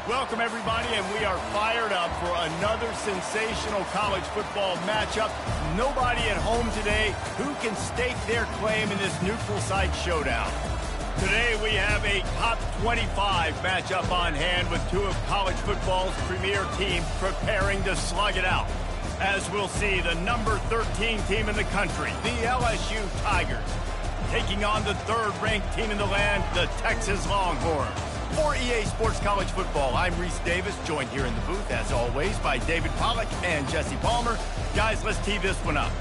Welcome, everybody, and we are fired up for another sensational college football matchup. Nobody at home today who can stake their claim in this neutral site showdown. Today, we have a top 25 matchup on hand with two of college football's premier teams preparing to slug it out. As we'll see, the number 13 team in the country, the LSU Tigers, taking on the third-ranked team in the land, the Texas Longhorns. For EA Sports College Football, I'm Reese Davis, joined here in the booth, as always, by David Pollack and Jesse Palmer. Guys, let's tee this one up.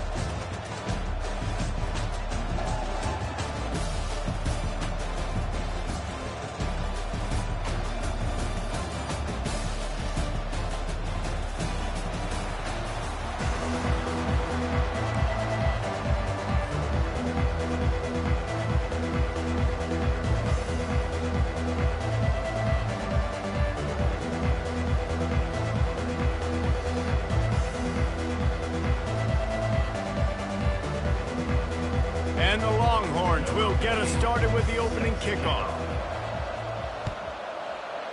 And the Longhorns will get us started with the opening kickoff.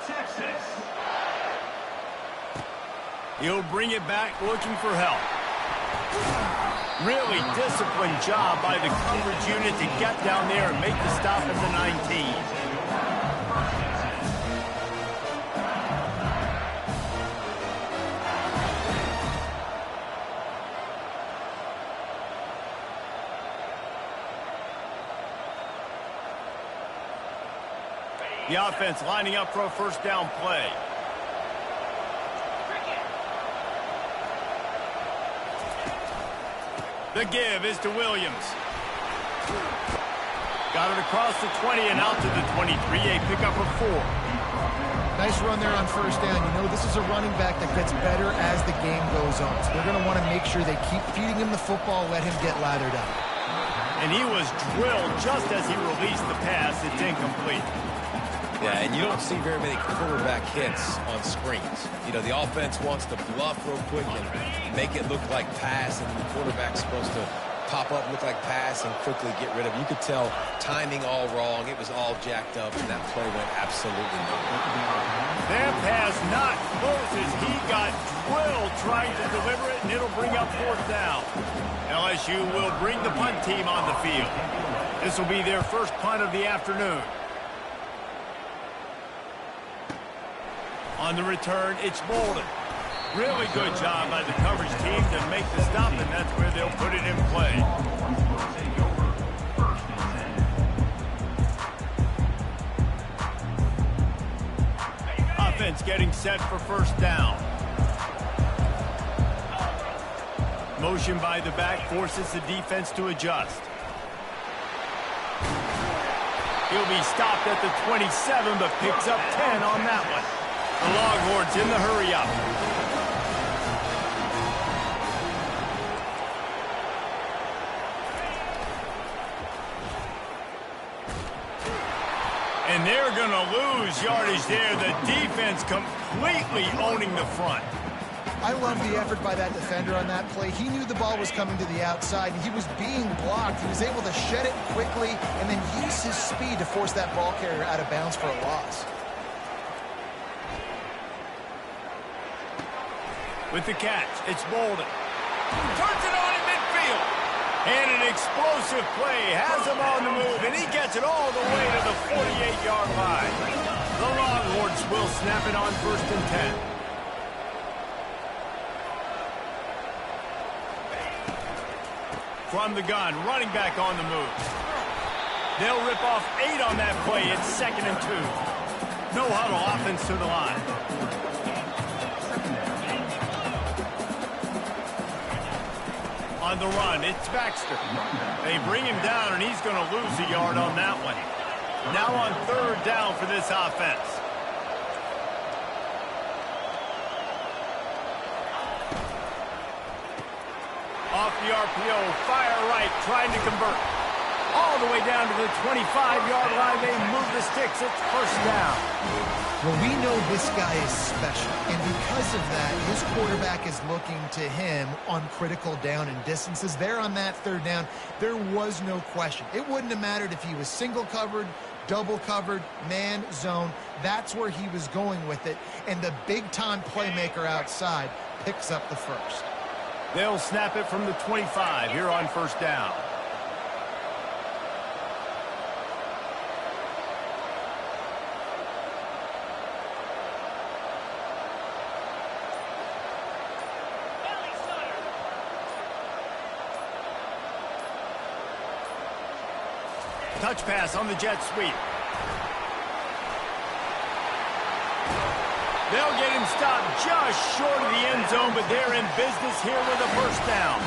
Texas. He'll bring it back looking for help. Really disciplined job by the coverage unit to get down there and make the stop at the 19. The offense lining up for a first down play. The give is to Williams. Got it across the 20 and out to the 23, a pickup of 4. Nice run there on first down. You know, this is a running back that gets better as the game goes on. So they're going to want to make sure they keep feeding him the football, let him get lathered up. And he was drilled just as he released the pass. It's incomplete. Yeah, and you don't see very many quarterback hits on screens. You know, the offense wants to bluff real quick and make it look like pass, and the quarterback's supposed to pop up, look like pass, and quickly get rid of it. You could tell timing all wrong. It was all jacked up, and that play went absolutely nowhere. That pass not close as he got drilled trying to deliver it, and it'll bring up fourth down. LSU will bring the punt team on the field. This will be their first punt of the afternoon. On the return, it's Bolden. Really good job by the coverage team to make the stop, and that's where they'll put it in play. Offense getting set for first down. Motion by the back forces the defense to adjust. He'll be stopped at the 27, but picks up 10 on that one. The Longhorns in the hurry-up. And they're going to lose yardage there. The defense completely owning the front. I love the effort by that defender on that play. He knew the ball was coming to the outside, and he was being blocked. He was able to shed it quickly and then use his speed to force that ball carrier out of bounds for a loss. With the catch, it's Bolden. Turns it on in midfield. And an explosive play has him on the move, and he gets it all the way to the 48-yard line. The Longhorns will snap it on first and 10. From the gun, running back on the move. They'll rip off 8 on that play. It's second and 2. No huddle offense to the line. On the run, it's Baxter. They bring him down, and he's going to lose a yard on that one. Now on third down for this offense. Off the RPO, fire right, trying to convert. All the way down to the 25-yard line. They move the sticks. It's first down. Well, we know this guy is special, and because of that, his quarterback is looking to him on critical down and distances. There on that third down, there was no question. It wouldn't have mattered if he was single covered, double covered, man, zone. That's where he was going with it, and the big-time playmaker outside picks up the first. They'll snap it from the 25 here on first down. Touch pass on the jet sweep. They'll get him stopped just short of the end zone, but they're in business here with a first down.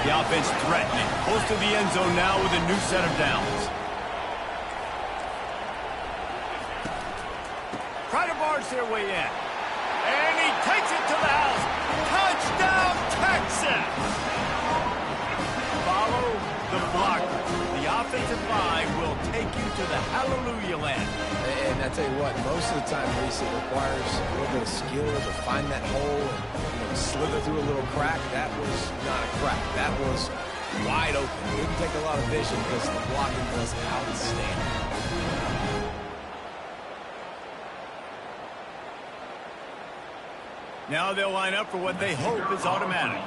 The offense threatening, close to the end zone now with a new set of downs. Try to barge their way in. And he takes it to the house. Touchdown, Texas! Follow the blocker. The offensive line will take you to the hallelujah land. And I tell you what, most of the time, Reese, it requires a little bit of skill to find that hole and slither through a little crack. That was not a crack. That was wide open. It didn't take a lot of vision because the blocking was outstanding. Now they'll line up for what they hope is automatic.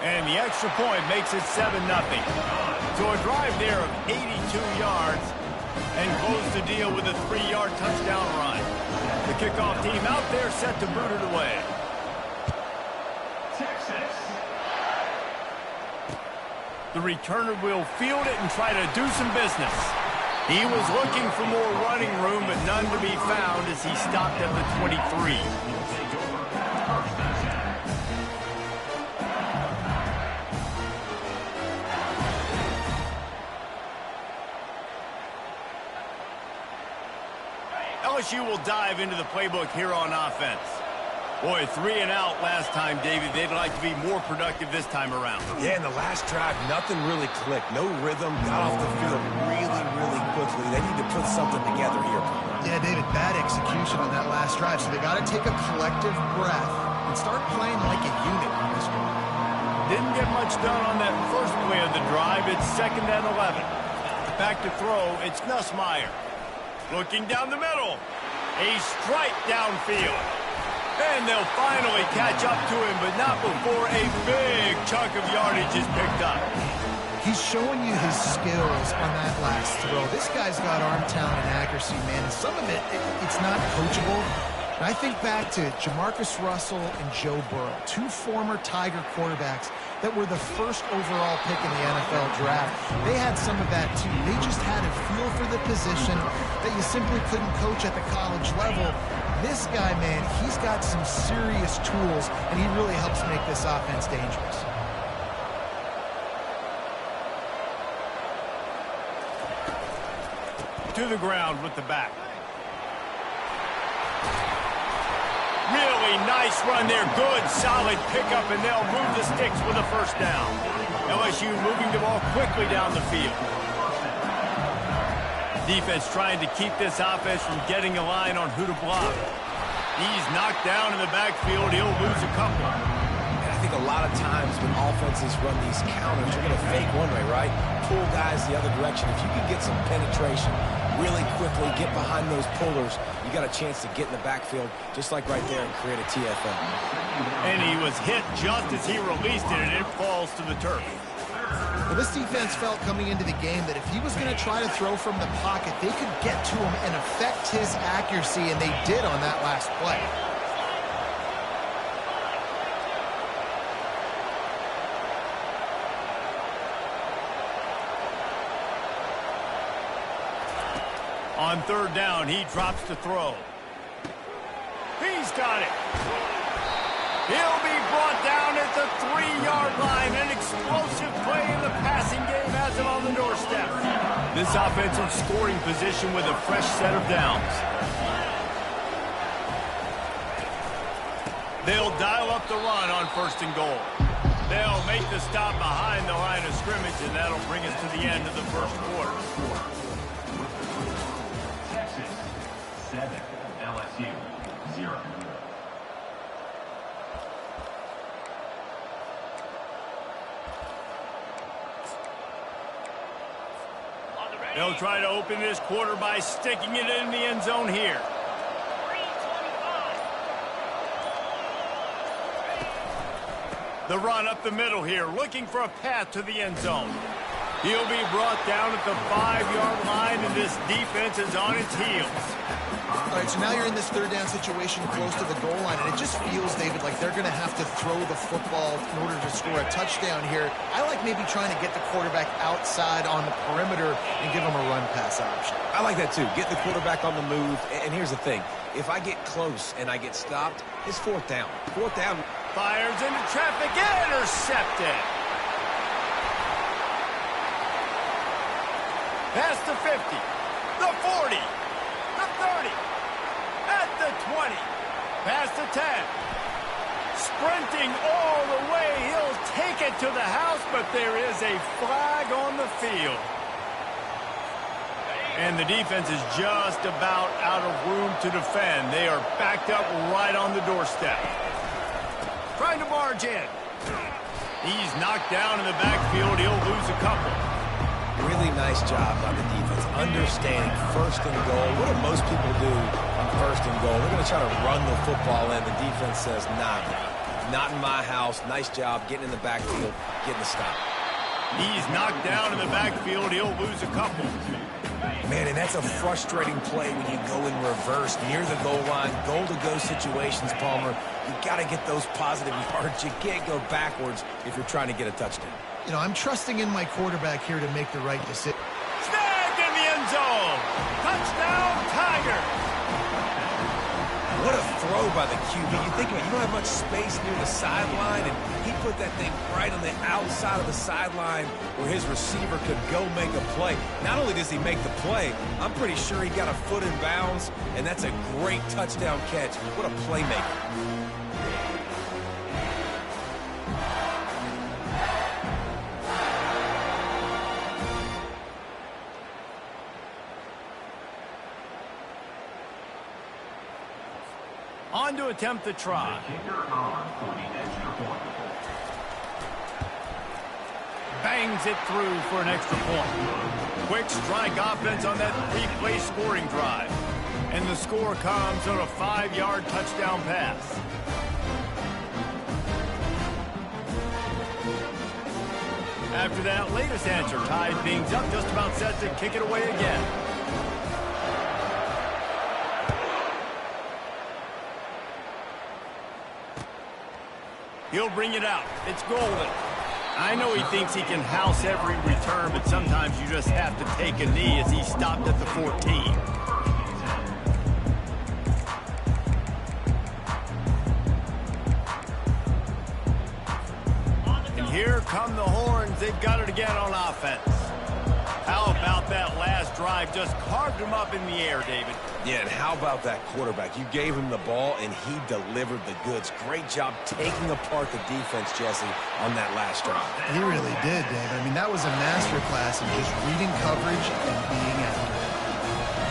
And the extra point makes it 7-0. So a drive there of 82 yards and close the deal with a 3-yard touchdown run. The kickoff team out there set to boot it away. Texas. The returner will field it and try to do some business. He was looking for more running room, but none to be found as he stopped at the 23. LSU will dive into the playbook here on offense. Boy, 3 and out last time, David. They'd like to be more productive this time around. Yeah, in the last drive, nothing really clicked. No rhythm, got off the field really quickly. They need to put something together here. Yeah, David, bad execution on that last drive, so they got to take a collective breath and start playing like a unit on this one. Didn't get much done on that first play of the drive. It's 2nd and 11. Back to throw, it's Nussmeier. Looking down the middle. A strike downfield. And they'll finally catch up to him, but not before a big chunk of yardage is picked up. He's showing you his skills on that last throw. This guy's got arm talent and accuracy, man. And some of it's not coachable. And I think back to Jamarcus Russell and Joe Burrow, 2 former Tiger quarterbacks that were the first overall pick in the NFL draft. They had some of that, too. They just had a feel for the position that you simply couldn't coach at the college level. This guy, man, he's got some serious tools, and he really helps make this offense dangerous. To the ground with the back. Really nice run there. Good, solid pickup, and they'll move the sticks with a first down. LSU moving the ball quickly down the field. Defense trying to keep this offense from getting a line on who to block. He's knocked down in the backfield. He'll lose a couple. And I think a lot of times when offenses run these counters, you're going to fake one way, right? Pull guys the other direction. If you can get some penetration really quickly, get behind those pullers, you got a chance to get in the backfield, just like right there, and create a TFL. And he was hit just as he released it, and it falls to the turf. Well, this defense felt coming into the game that if he was going to try to throw from the pocket, they could get to him and affect his accuracy, and they did on that last play. On 3rd down, he drops to throw. He's got it. He'll be brought down at the 3-yard line. An explosive play in the passing game has him on the doorstep. This offensive scoring position with a fresh set of downs. They'll dial up the run on 1st and goal. They'll make the stop behind the line of scrimmage, and that'll bring us to the end of the first quarter. Texas 7, LSU 0. They'll try to open this quarter by sticking it in the end zone here. The run up the middle here, looking for a path to the end zone. He'll be brought down at the 5-yard line, and this defense is on its heels. All right, so now you're in this third down situation close to the goal line, and it just feels, David, like they're going to have to throw the football in order to score a touchdown here. I like maybe trying to get the quarterback outside on the perimeter and give him a run-pass option. I like that too. Get the quarterback on the move. And here's the thing. If I get close and I get stopped, it's fourth down. Fourth down. Fires into traffic, intercepted. Past the 50, the 40, the 30, at the 20, past the 10. Sprinting all the way, he'll take it to the house, but there is a flag on the field. And the defense is just about out of room to defend. They are backed up right on the doorstep. Trying to barge in. He's knocked down in the backfield. He'll lose a couple. Really nice job by the defense, understanding first and goal. What do most people do on first and goal? They're going to try to run the football in. The defense says, nah, not in my house. Nice job getting in the backfield, getting the stop. He's knocked down in the backfield. He'll lose a couple. Man, and that's a frustrating play when you go in reverse near the goal line, goal-to-go situations, Palmer. You got to get those positive yards. You can't go backwards if you're trying to get a touchdown. You know, I'm trusting in my quarterback here to make the right decision. Snagged in the end zone. Touchdown, Tigers. What a throw by the QB. You think about it, you don't have much space near the sideline, and he put that thing right on the outside of the sideline where his receiver could go make a play. Not only does he make the play, I'm pretty sure he got a foot in bounds, and that's a great touchdown catch. What a playmaker. On to attempt the try. Bangs it through for an extra point. Quick strike offense on that 3-play scoring drive. And the score comes on a 5-yard touchdown pass. After that latest answer, tied things up, just about set to kick it away again. He'll bring it out. It's golden. I know he thinks he can house every return, but sometimes you just have to take a knee as he stopped at the 14. And here come the horns. They've got it again on offense. How about that last drive? Just carved him up in the air, David. Yeah, and how about that quarterback? You gave him the ball, and he delivered the goods. Great job taking apart the defense, Jesse, on that last drive. He really did, Dave. I mean, that was a masterclass in just reading coverage and being accurate.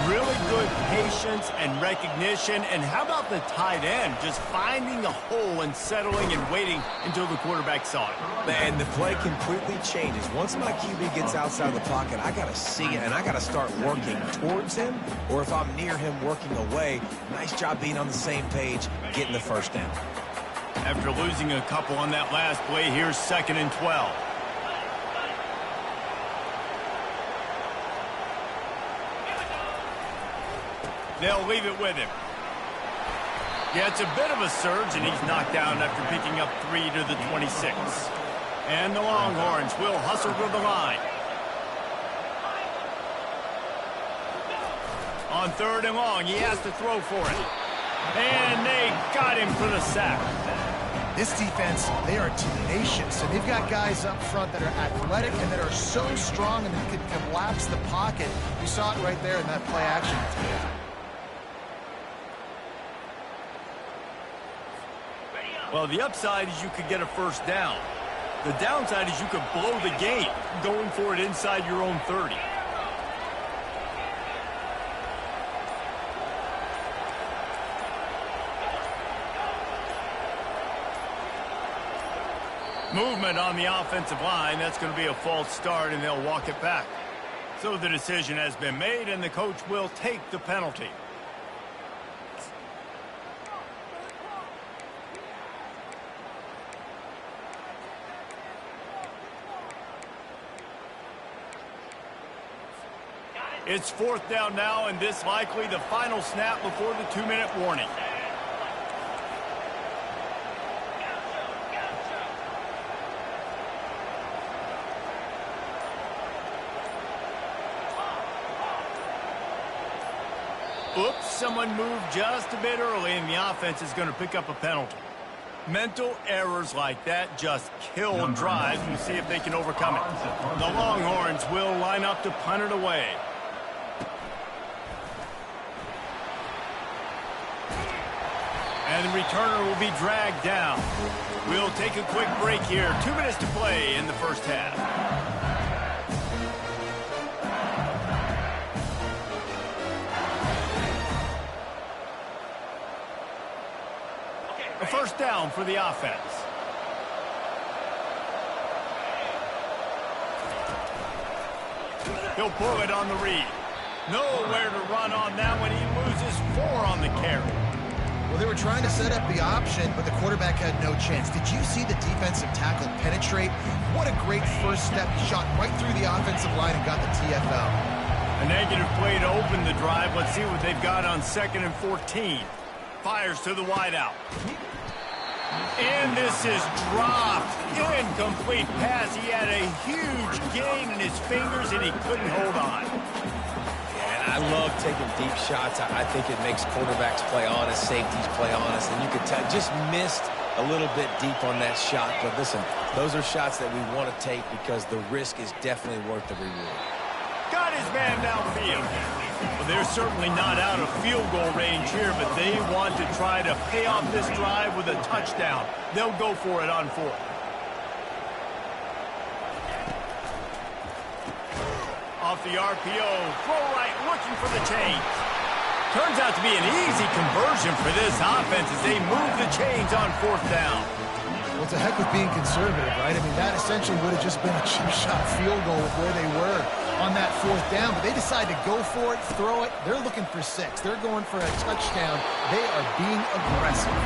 Really good patience and recognition. And how about the tight end just finding the hole and settling and waiting until the quarterback saw it? And the play completely changes. Once my QB gets outside the pocket, I got to see it, and I got to start working towards him, or if I'm near him, working away. Nice job being on the same page, getting the first down. After losing a couple on that last play, here's 2nd and 12. They'll leave it with him. Yeah, it's a bit of a surge, and he's knocked down after picking up 3 to the 26. And the Longhorns will hustle to the line. On 3rd and long, he has to throw for it. And they got him for the sack. This defense, they are tenacious, and they've got guys up front that are athletic and that are so strong and that can collapse the pocket. You saw it right there in that play action. Well, the upside is you could get a first down. The downside is you could blow the game going for it inside your own 30. Movement on the offensive line. That's going to be a false start, and they'll walk it back. So the decision has been made, and the coach will take the penalty. It's 4th down now, and this likely the final snap before the 2-minute warning. Oops, someone moved just a bit early, and the offense is going to pick up a penalty. Mental errors like that just kill drives. We'll see if they can overcome it. The Longhorns will line up to punt it away. And the returner will be dragged down. We'll take a quick break here. 2 minutes to play in the first half. A first down for the offense. He'll pull it on the read. Nowhere to run on that one. He loses 4 on the carry. Well, they were trying to set up the option, but the quarterback had no chance. Did you see the defensive tackle penetrate? What a great first step. He shot right through the offensive line and got the TFL. A negative play to open the drive. Let's see what they've got on 2nd and 14. Fires to the wideout. And this is dropped. Incomplete pass. He had a huge gain in his fingers, and he couldn't hold on. I love taking deep shots. I think it makes quarterbacks play honest, safeties play honest, and you could tell just missed a little bit deep on that shot. But listen, those are shots that we want to take because the risk is definitely worth the reward. Got his man downfield. Well, they're certainly not out of field goal range here, but they want to try to pay off this drive with a touchdown. They'll go for it on 4th. Off the RPO, throw right, looking for the chains. Turns out to be an easy conversion for this offense as they move the chains on 4th down. Well, it's a heck with being conservative, right? I mean, that essentially would have just been a cheap shot field goal with where they were on that 4th down, but they decided to go for it, throw it. They're looking for 6. They're going for a touchdown. They are being aggressive.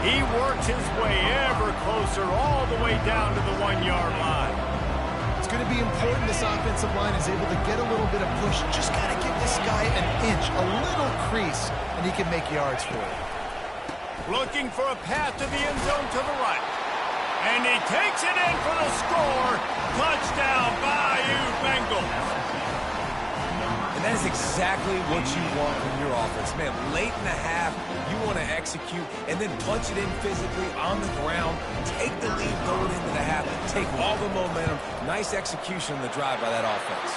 He works his way ever closer all the way down to the 1-yard line. It's going to be important this offensive line is able to get a little bit of push. Just got to give this guy an inch, a little crease, and he can make yards for it. Looking for a path to the end zone to the right. And he takes it in for the score. Touchdown, Bayou Bengals. And that is exactly what you want from your offense. Man, late in the half, you want to execute and then punch it in physically on the ground. Take the lead going into the half. Take all the momentum. Nice execution on the drive by that offense.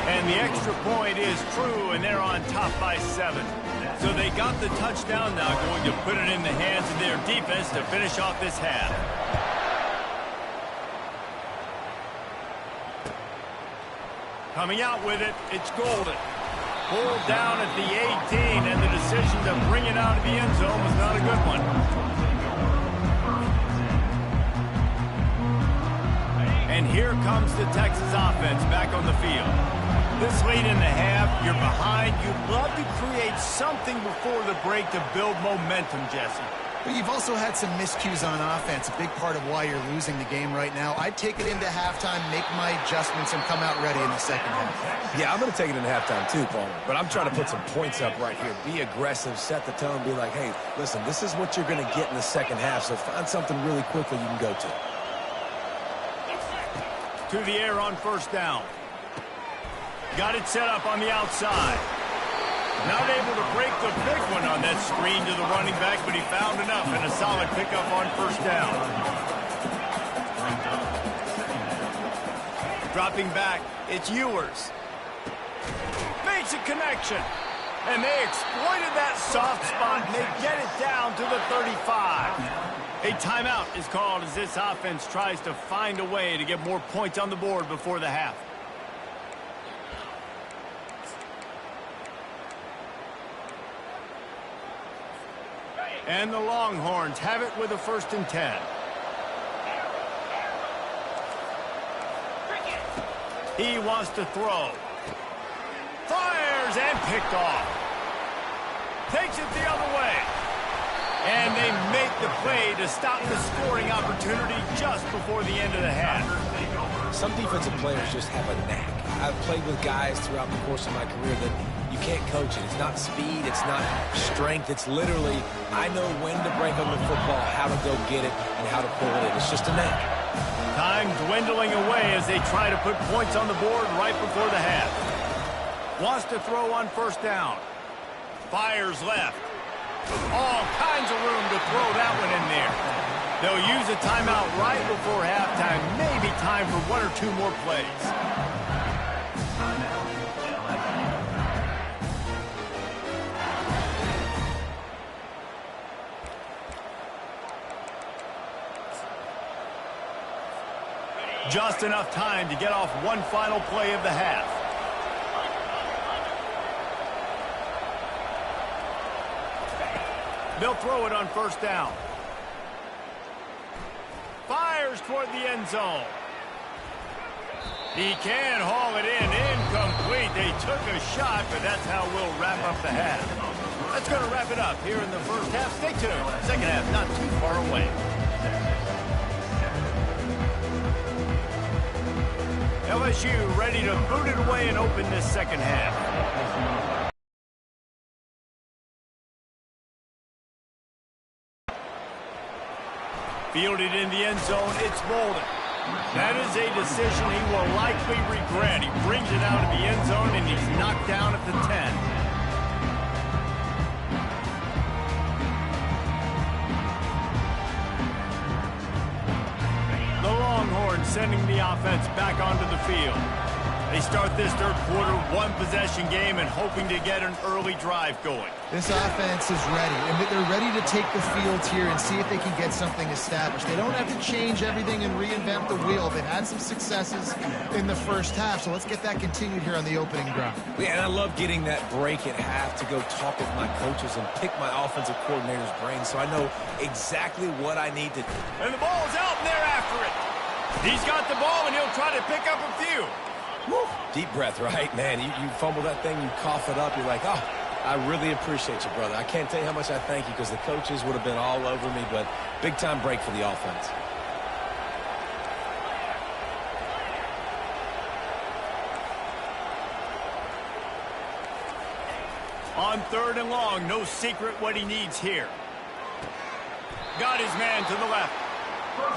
And the extra point is true, and they're on top by 7. So they got the touchdown, now going to put it in the hands of their defense to finish off this half. Coming out with it, it's Golden. Pulled down at the 18, and the decision to bring it out of the end zone was not a good one. And here comes the Texas offense back on the field. This late in the half, you're behind. You'd love to create something before the break to build momentum, Jesse. But you've also had some miscues on offense, a big part of why you're losing the game right now. I'd take it into halftime, make my adjustments, and come out ready in the second half. Yeah, I'm going to take it into halftime too, Paul. But I'm trying to put some points up right here. Be aggressive, set the tone, be like, hey, listen, this is what you're going to get in the second half, so find something really quickly you can go to. To the air on 1st down. Got it set up on the outside. Not able to break the big one on that screen to the running back, but he found enough and a solid pickup on 1st down. Dropping back, it's Ewers. Makes a connection. And they exploited that soft spot, and they get it down to the 35. A timeout is called as this offense tries to find a way to get more points on the board before the half. And the Longhorns have it with a 1st and 10. He wants to throw. Fires and picked off. Takes it the other way. And they make the play to stop the scoring opportunity just before the end of the half. Some defensive players just have a knack. I've played with guys throughout the course of my career that you can't coach it. It's not speed, it's not strength. It's literally, I know when to break on the football, how to go get it, and how to pull it in. It's just a knack. Time dwindling away as they try to put points on the board right before the half. Wants to throw on 1st down. Fires left. All kinds of room to throw that one in there. They'll use a timeout right before halftime. Maybe time for 1 or 2 more plays. Just enough time to get off one final play of the half. They'll throw it on 1st down. Fires toward the end zone. He can haul it in. Incomplete. They took a shot, but that's how we'll wrap up the half. That's going to wrap it up here in the 1st half. Stay tuned. 2nd half not too far away. LSU ready to boot it away and open this 2nd half. Fielded in the end zone, it's Bolden. That is a decision he will likely regret. He brings it out of the end zone and he's knocked down at the 10. The Longhorns sending the offense back onto the field. They start this 3rd quarter, 1-possession game and hoping to get an early drive going. This offense is ready, and they're ready to take the field here and see if they can get something established. They don't have to change everything and reinvent the wheel. They've had some successes in the 1st half, so let's get that continued here on the opening drive. Yeah, and I love getting that break at half to go talk with my coaches and pick my offensive coordinator's brain so I know exactly what I need to do. And the ball's out and they're after it. He's got the ball and he'll try to pick up a few. Woo. Deep breath, right? Man, you fumble that thing, you cough it up, you're like, oh, I really appreciate you, brother. I can't tell you how much I thank you because the coaches would have been all over me, but big-time break for the offense. On 3rd and long, no secret what he needs here. Got his man to the left.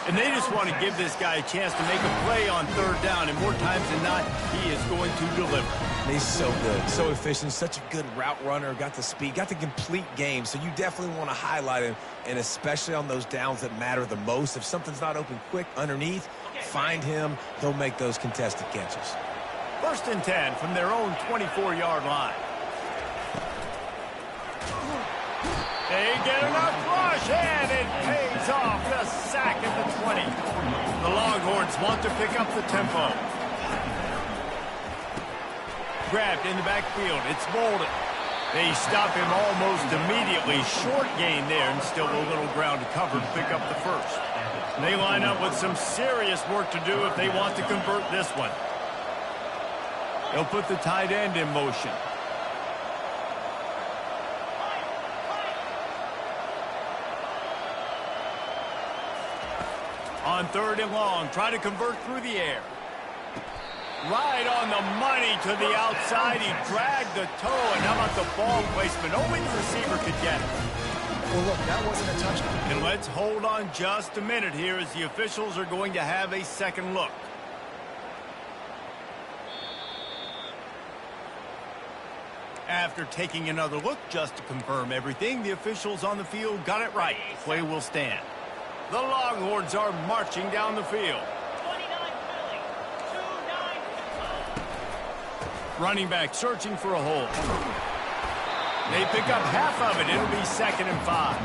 And they just want to give this guy a chance to make a play on 3rd down, and more times than not, he is going to deliver. He's so good, so efficient, such a good route runner, got the speed, got the complete game, so you definitely want to highlight him, and especially on those downs that matter the most. If something's not open quick underneath, find him, he'll make those contested catches. 1st and 10 from their own 24-yard line. They get enough rush, and it pays off. The sack at the 20. The Longhorns want to pick up the tempo. Grabbed in the backfield. It's Bolden. They stop him almost immediately. Short gain there, and still a little ground to cover to pick up the 1st. They line up with some serious work to do if they want to convert this one. They'll put the tight end in motion. On 3rd and long, try to convert through the air. Right on the money to the outside. He dragged the toe, and how about the ball placement? Only the receiver could get it. Well, look, that wasn't a touchdown. And let's hold on just a minute here as the officials are going to have a second look. After taking another look just to confirm everything, the officials on the field got it right. Play will stand. The Longhorns are marching down the field. Running back searching for a hole. They pick up half of it. It'll be 2nd and 5.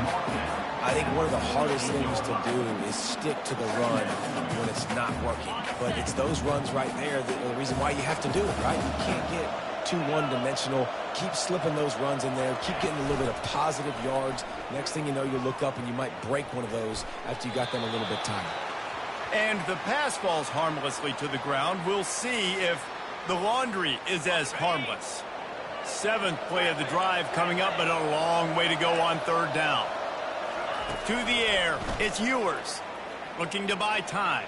I think one of the hardest things to do is stick to the run when it's not working. But it's those runs right there that are the reason why you have to do it, right? You can't get too one-dimensional. Keep slipping those runs in there. Keep getting a little bit of positive yards. Next thing you know, you look up and you might break one of those after you got them a little bit tired. And the pass falls harmlessly to the ground. We'll see if the laundry is as harmless. 7th play of the drive coming up, but a long way to go on 3rd down. To the air, it's Ewers, looking to buy time.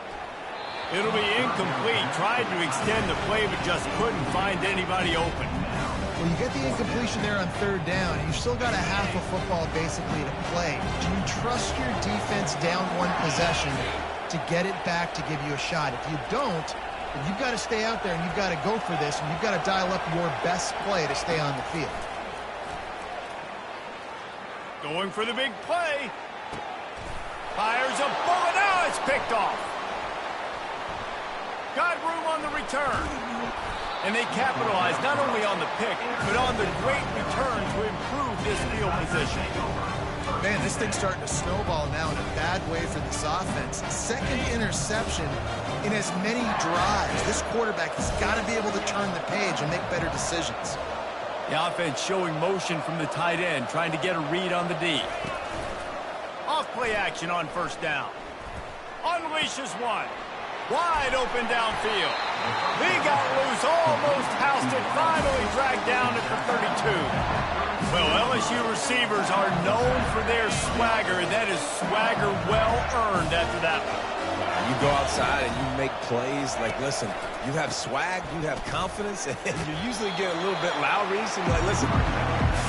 It'll be incomplete. Tried to extend the play, but just couldn't find anybody open. Well, you get the incompletion there on 3rd down. You've still got a half of football basically to play. Do you trust your defense down 1 possession to get it back to give you a shot? If you don't, then you've got to stay out there and you've got to go for this, and you've got to dial up your best play to stay on the field. Going for the big play. Fires a bullet. Now it's picked off. Got room on the return. And they capitalize not only on the pick, but on the great return to improve this field position. Man, this thing's starting to snowball now in a bad way for this offense. 2nd interception in as many drives. This quarterback has got to be able to turn the page and make better decisions. The offense showing motion from the tight end, trying to get a read on the D. Off play action on 1st down. Unleashes one. Wide open downfield. He got loose, almost housed it, finally dragged down at the 32. Well, LSU receivers are known for their swagger, and that is swagger well earned after that one. You go outside and you make plays. Like, listen, you have swag, you have confidence, and you usually get a little bit loud. So you're like, listen,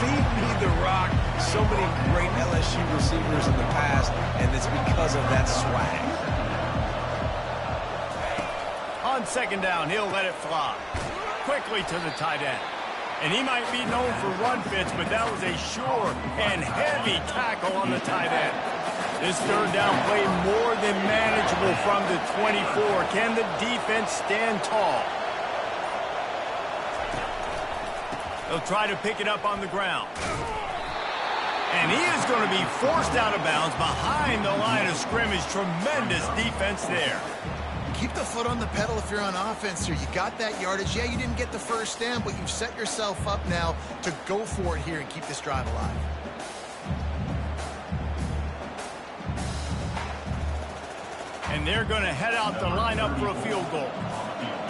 feed me the rock. So many great LSU receivers in the past, and it's because of that swag. On 2nd down, he'll let it fly. Quickly to the tight end. And he might be known for run fits, but that was a sure and heavy tackle on the tight end. This 3rd down play more than manageable from the 24. Can the defense stand tall? They'll try to pick it up on the ground. And he is going to be forced out of bounds behind the line of scrimmage. Tremendous defense there. Keep the foot on the pedal if you're on offense here. You got that yardage. Yeah, you didn't get the 1st down, but you've set yourself up now to go for it here and keep this drive alive. And they're going to head out to line up for a field goal.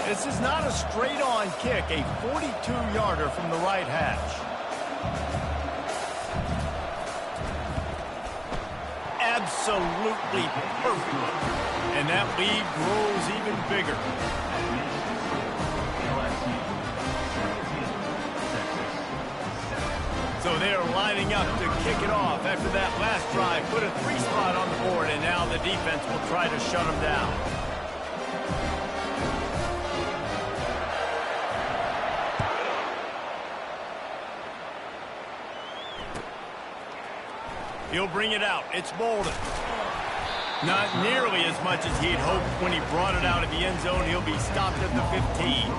This is not a straight-on kick, a 42-yarder from the right hash. Absolutely perfect. And that lead grows even bigger. So they're lining up to kick it off after that last drive. Put a 3-spot on the board, and now the defense will try to shut them down. He'll bring it out. It's Bolden. Not nearly as much as he'd hoped when he brought it out of the end zone. He'll be stopped at the 15.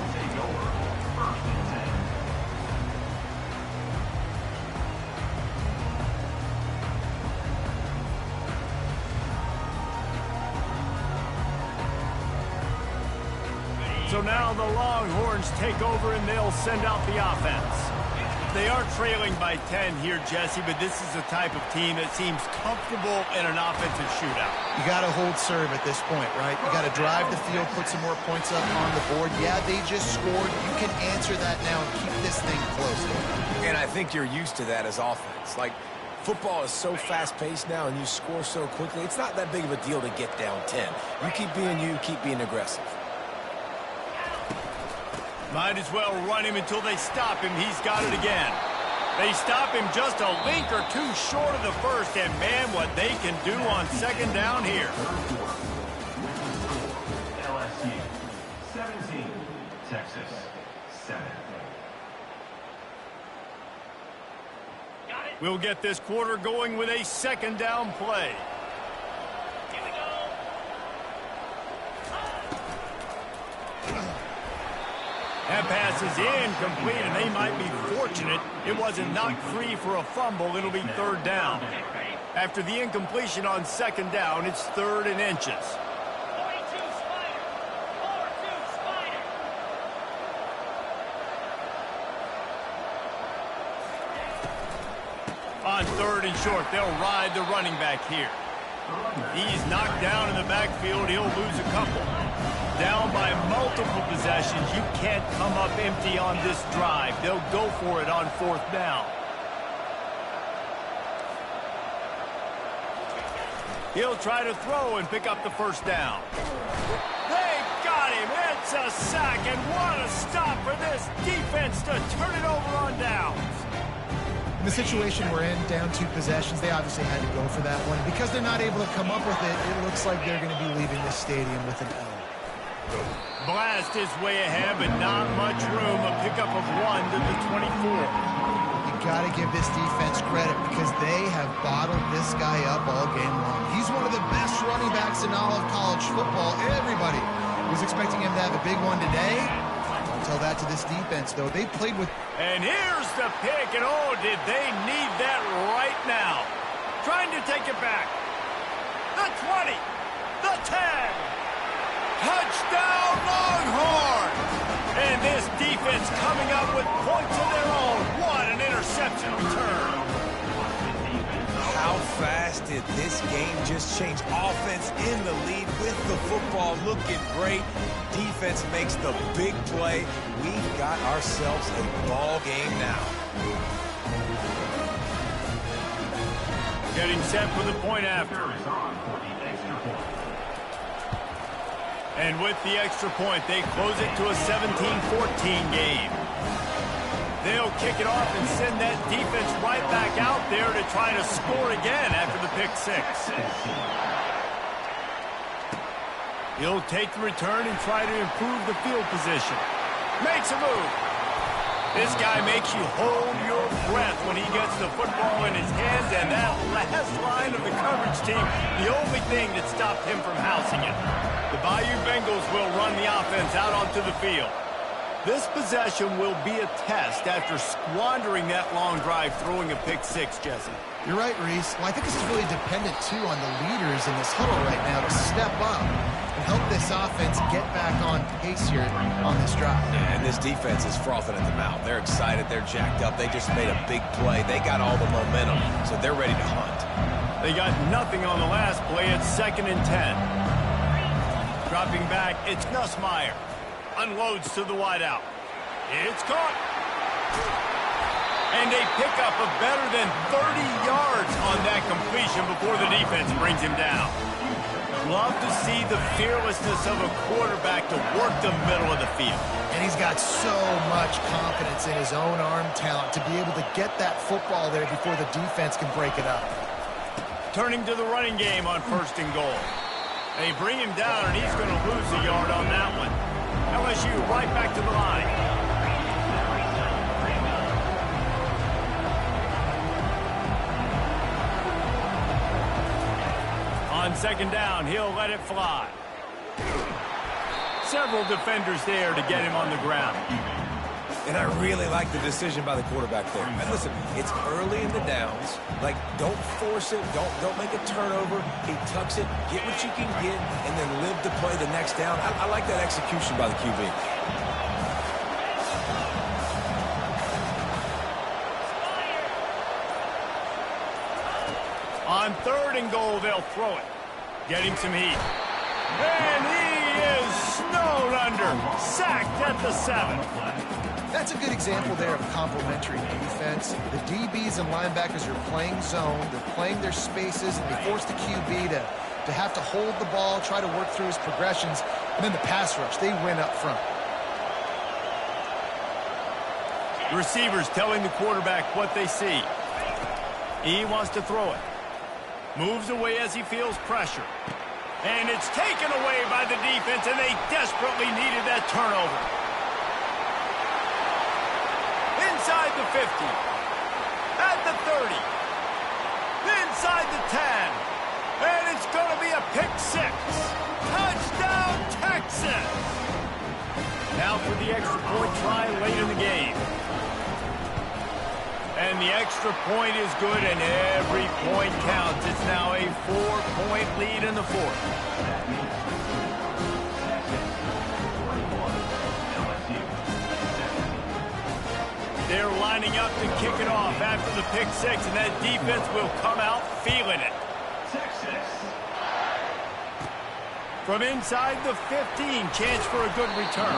So now the Longhorns take over and they'll send out the offense. They are trailing by 10 here, Jesse, but this is the type of team that seems comfortable in an offensive shootout. You got to hold serve at this point, right? You got to drive the field, put some more points up on the board. Yeah, they just scored. You can answer that now and keep this thing close. And I think you're used to that as offense. Like, football is so fast-paced now and you score so quickly, it's not that big of a deal to get down 10. You keep being aggressive. Might as well run him until they stop him. He's got it again. They stop him just a link or two short of the first, and man, what they can do on 2nd down here. LSU 17, Texas 7. We'll get this quarter going with a 2nd down play. That pass is incomplete, and they might be fortunate it wasn't knocked free for a fumble. It'll be 3rd down. After the incompletion on second down, it's 3rd and inches. On 3rd and short, they'll ride the running back here. He's knocked down in the backfield. He'll lose a couple. Down by multiple possessions. You can't come up empty on this drive. They'll go for it on 4th down. He'll try to throw and pick up the 1st down. They got him. It's a sack, and what a stop for this defense to turn it over on downs. In the situation we're in, down 2 possessions, they obviously had to go for that one. Because they're not able to come up with it, it looks like they're going to be leaving this stadium with an L. Blast his way ahead, but not much room. A pickup of 1 to the 24. You got to give this defense credit because they have bottled this guy up all game long. He's one of the best running backs in all of college football. Everybody was expecting him to have a big one today. Don't tell that to this defense, though. They played with... And here's the pick, and oh, did they need that right now. Trying to take it back. The 20, the 10. Touchdown, Longhorns! And this defense coming up with points of their own. What an interception return. How fast did this game just change? Offense in the lead with the football looking great. Defense makes the big play. We've got ourselves a ball game now. Getting set for the point after. And with the extra point, they close it to a 17-14 game. They'll kick it off and send that defense right back out there to try to score again after the pick 6. He'll take the return and try to improve the field position. Makes a move. This guy makes you hold your breath when he gets the football in his hands, and that last line of the coverage team, the only thing that stopped him from housing it. The Bayou Bengals will run the offense out onto the field. This possession will be a test after squandering that long drive throwing a pick 6, Jesse. You're right, Reese. Well, I think this is really dependent, too, on the leaders in this huddle right now to step up and help this offense get back on pace here on this drive. Yeah, and this defense is frothing at the mouth. They're excited. They're jacked up. They just made a big play. They got all the momentum, so they're ready to hunt. They got nothing on the last play. It's 2nd and 10. Dropping back, it's Nussmeier. Unloads to the wideout. It's caught. And they pick up a better than 30 yards on that completion before the defense brings him down. Love to see the fearlessness of a quarterback to work the middle of the field. And he's got so much confidence in his own arm talent to be able to get that football there before the defense can break it up. Turning to the running game on 1st and goal. They bring him down, and he's going to lose a yard on that one. LSU right back to the line. On 2nd down, he'll let it fly. Several defenders there to get him on the ground. And I really like the decision by the quarterback there. And listen, it's early in the downs. Like, don't force it. Don't make a turnover. He tucks it, get what you can get, and then live to play the next down. I like that execution by the QB. On 3rd and goal, they'll throw it. Getting some heat. And he is snowed under. Sacked at the 7. That's a good example there of complementary defense. The DBs and linebackers are playing zone. They're playing their spaces, and they force the QB to have to hold the ball, try to work through his progressions, and then the pass rush, they win up front. Receivers telling the quarterback what they see. He wants to throw it. Moves away as he feels pressure. And it's taken away by the defense, and they desperately needed that turnover. Inside the 50. At the 30. Inside the 10. And it's going to be a pick 6. Touchdown, Texas! Now for the extra point try late in the game. And the extra point is good, and every point counts. It's now a 4-point lead in the fourth. They're lining up to kick it off after the pick six, and that defense will come out feeling it. From inside the 15, chance for a good return.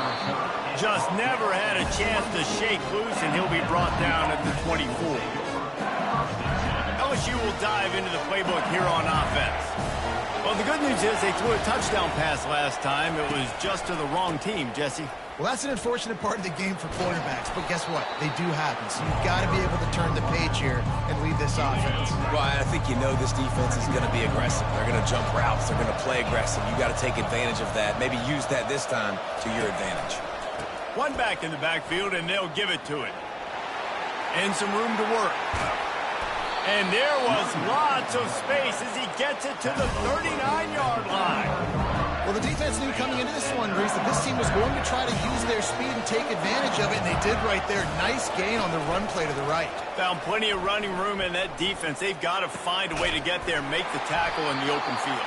Just never had a chance to shake loose, and he'll be brought down at the 24. LSU will dive into the playbook here on offense. Well, the good news is they threw a touchdown pass last time. It was just to the wrong team, Jesse. Well, that's an unfortunate part of the game for quarterbacks, but guess what? They do happen, so you've got to be able to turn the page here and lead this offense. Well, I think you know this defense is going to be aggressive. They're going to jump routes. They're going to play aggressive. You got to take advantage of that. Maybe use that this time to your advantage. One back in the backfield, and they'll give it to it. And some room to work. And there was lots of space as he gets it to the 39-yard line. Well, the defense knew coming into this one, Reese, that this team was going to try to use their speed and take advantage of it, and they did right there. Nice gain on the run play to the right. Found plenty of running room in that defense. They've got to find a way to get there and make the tackle in the open field.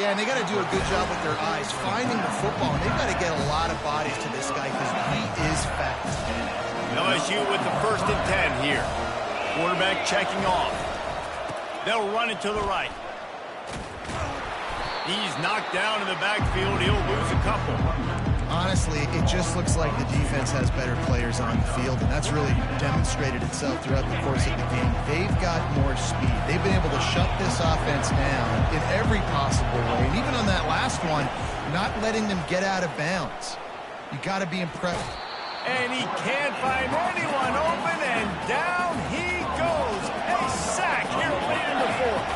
Yeah, and they got to do a good job with their eyes, finding the football, and they've got to get a lot of bodies to this guy because he is fast. LSU with the 1st and 10 here. Quarterback checking off. They'll run it to the right. He's knocked down in the backfield. He'll lose a couple. Honestly, it just looks like the defense has better players on the field, and that's really demonstrated itself throughout the course of the game. They've got more speed. They've been able to shut this offense down in every possible way, and even on that last one, not letting them get out of bounds. You got to be impressed. And he can't find anyone open, and down he goes. A sack here late in the fourth.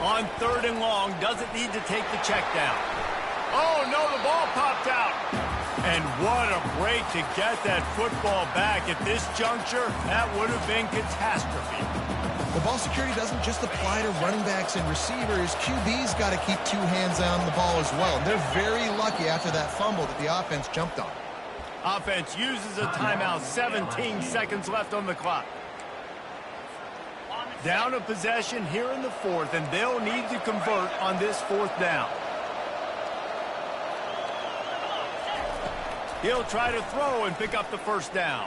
On 3rd and long, doesn't need to take the check down. Oh, no, the ball popped out. And what a break to get that football back. At this juncture, that would have been catastrophe. Well, ball security doesn't just apply to running backs and receivers. QB's got to keep 2 hands on the ball as well. And they're very lucky after that fumble that the offense jumped on. Offense uses a timeout. 17 seconds left on the clock. Down a possession here in the fourth, and they'll need to convert on this 4th down. He'll try to throw and pick up the 1st down.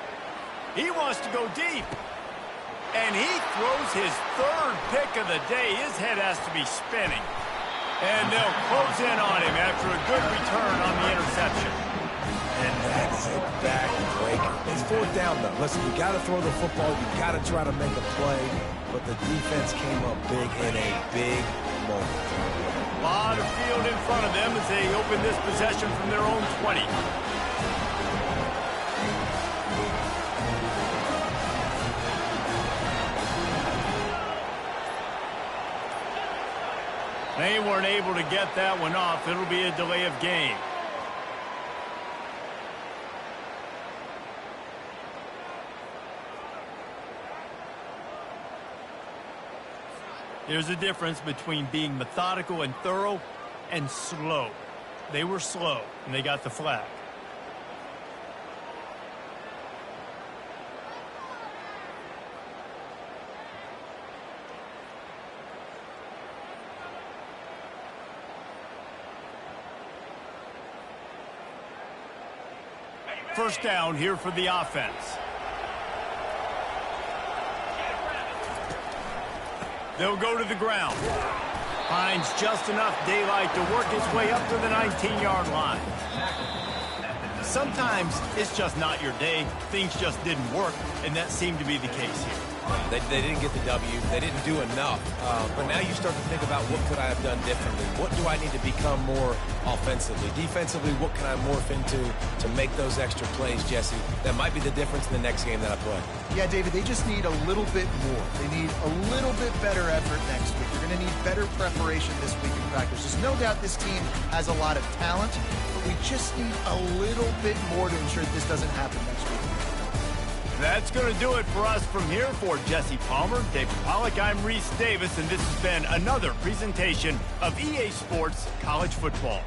He wants to go deep. And he throws his 3rd pick of the day. His head has to be spinning. And they'll close in on him after a good return on the interception. And that's a backbreaker. It's 4th down, though. Listen, you got to throw the football. You got to try to make a play. But the defense came up big in a big moment. A lot of field in front of them as they open this possession from their own 20. They weren't able to get that one off. It'll be a delay of game. There's a difference between being methodical and thorough and slow. They were slow, and they got the flag. First down here for the offense. They'll go to the ground. Finds just enough daylight to work his way up to the 19-yard line. Sometimes it's just not your day. Things just didn't work, and that seemed to be the case here. They didn't get the W. They didn't do enough. But now you start to think about what could I have done differently? What do I need to become more offensively? Defensively, what can I morph into to make those extra plays, Jesse? That might be the difference in the next game that I play. Yeah, David, they just need a little bit more. They need a little bit better effort next week. They're going to need better preparation this week in practice. There's no doubt this team has a lot of talent, but we just need a little bit more to ensure that this doesn't happen next week. That's going to do it for us from here. For Jesse Palmer, David Pollack, I'm Reese Davis, and this has been another presentation of EA Sports College Football.